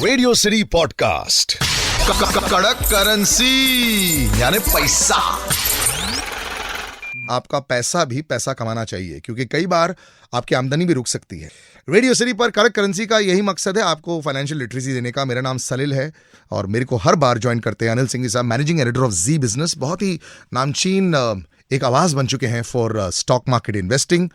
Radio city podcast कड़क currency यानी पैसा। आपका पैसा भी पैसा कमाना चाहिए क्योंकि कई बार आपकी आमदनी भी रुक सकती है। रेडियो सिटी पर कड़क करेंसी का यही मकसद है, आपको फाइनेंशियल लिटरेसी देने का। मेरा नाम सलिल है और मेरे को हर बार ज्वाइन करते हैं अनिल सिंह साहब, managing editor of Zee business. बहुत ही नामचीन एक आवाज बन चुके हैं फॉर स्टॉक मार्केट इन्वेस्टिंग।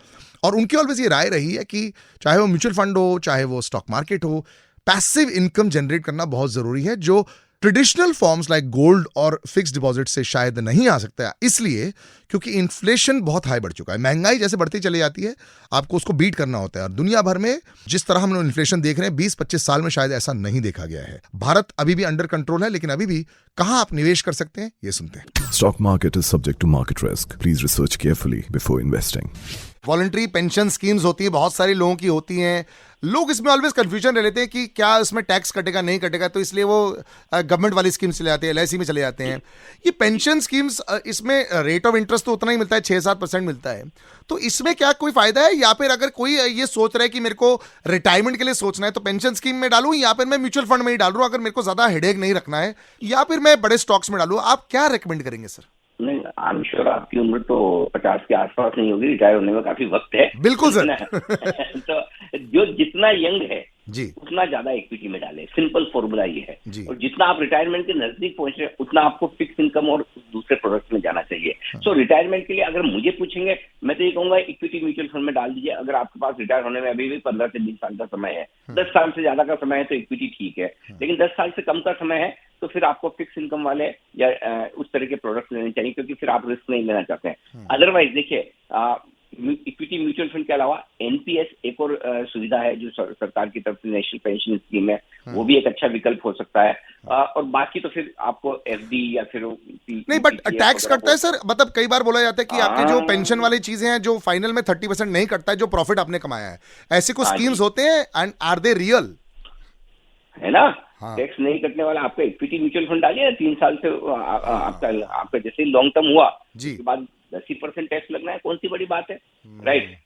और उनकी ऑलवेज ये राय रही है कि चाहे वो म्यूचुअल फंड हो, चाहे वो स्टॉक मार्केट हो, पैसिव इनकम जनरेट करना बहुत जरूरी है, जो ट्रेडिशनल फॉर्म्स लाइक गोल्ड और फिक्स्ड डिपॉजिट से शायद नहीं आ सकता। इसलिए क्योंकि इन्फ्लेशन बहुत हाई बढ़ चुका है, महंगाई जैसे बढ़ती चली जाती है, आपको उसको बीट करना होता है। और दुनिया भर में जिस तरह हम लोग इन्फ्लेशन देख रहे हैं 20-25 साल में शायद ऐसा नहीं देखा गया है। भारत अभी भी अंडर कंट्रोल है, लेकिन अभी भी कहां आप निवेश कर सकते हैं ये सुनते हैं। Stock market is subject to market risk. Please research carefully before investing. Voluntary pension schemes होती है, बहुत सारे लोगों की होती हैं। लोग इसमें ऑलवेज कंफ्यूजन रहते हैं कि क्या इसमें टैक्स कटेगा नहीं कटेगा, तो इसलिए वो गवर्नमेंट वाली स्कीम्स चले जाते हैं, LIC में चले जाते हैं। ये पेंशन स्कीम्स, इसमें रेट ऑफ इंटरेस्ट तो उतना ही मिलता है, 6-7% मिलता है। तो इसमें क्या कोई फायदा है, या फिर अगर कोई ये सोच रहा है कि मेरे को रिटायरमेंट के लिए सोचना है तो पेंशन स्कीम में डालूं, या फिर मैं म्यूचुअल फंड में ही डाल रहा हूं अगर मेरे को ज्यादा हेडेक नहीं रखना है, या फिर मैं बड़े स्टॉक्स में डालूं? आप क्या रेकमेंड करेंगे सर? नहीं, आई एम श्योर आपकी उम्र तो 50 के आसपास नहीं होगी, रिटायर होने में काफी वक्त है। बिल्कुल सर। तो जो जितना यंग है जी, उतना ज्यादा इक्विटी में डाले। सिंपल फॉर्मूला ये है। जी। और जितना आप रिटायरमेंट के नजदीक पहुंच रहे हैं उतना आपको फिक्स इनकम और दूसरे प्रोडक्ट में जाना चाहिए। सो रिटायरमेंट के लिए अगर मुझे पूछेंगे, मैं तो ये कहूंगा इक्विटी म्यूचुअल फंड में डाल दीजिए। अगर आपके पास रिटायर होने में अभी भी 15 से 20 साल का समय है, 10 साल से ज्यादा का समय है तो इक्विटी ठीक है, लेकिन 10 साल से कम का समय है तो फिर आपको फिक्स इनकम वाले या उस तरह के प्रोडक्ट्स लेने चाहिए, क्योंकि फिर आप रिस्क नहीं लेना चाहते हैं। अदरवाइज देखिए, इक्विटी म्यूचुअल फंड के अलावा एनपीएस एक और सुविधा है जो सरकार की तरफ से नेशनल पेंशन स्कीम है, वो भी एक अच्छा विकल्प हो सकता है। और बाकी तो फिर आपको एफडी या फिर नहीं, बट टैक्स कटता है सर। मतलब कई बार बोला जाता है कि आपके जो पेंशन वाली चीजें हैं जो फाइनल में 30% नहीं कटता है, जो प्रॉफिट आपने कमाया है। ऐसे कुछ स्कीम्स होते हैं, एंड आर दे रियल? है ना, हाँ। टैक्स नहीं कटने वाला आपका इक्विटी म्यूचुअल फंड डालिए ना, 3 साल से आपका जैसे लॉन्ग टर्म हुआ उसके बाद 10% टैक्स लगना है, कौन सी बड़ी बात है, राइट।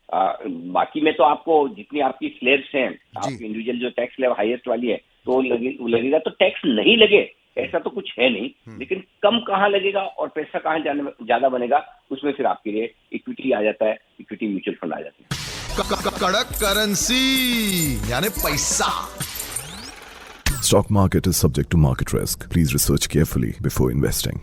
बाकी में तो आपको जितनी आपकी स्लैब्स हैं, आपकी इंडिविजुअल जो टैक्स स्लैब हाईएस्ट वाली है तो लगेगा, तो टैक्स नहीं लगे ऐसा तो कुछ है नहीं, लेकिन कम कहाँ लगेगा और पैसा कहाँ ज्यादा बनेगा, उसमें फिर आपके लिए इक्विटी आ जाता है, इक्विटी म्यूचुअल फंड आ जाता है। कड़क करेंसी यानी पैसा। Stock market is subject to market risk. Please research carefully before investing.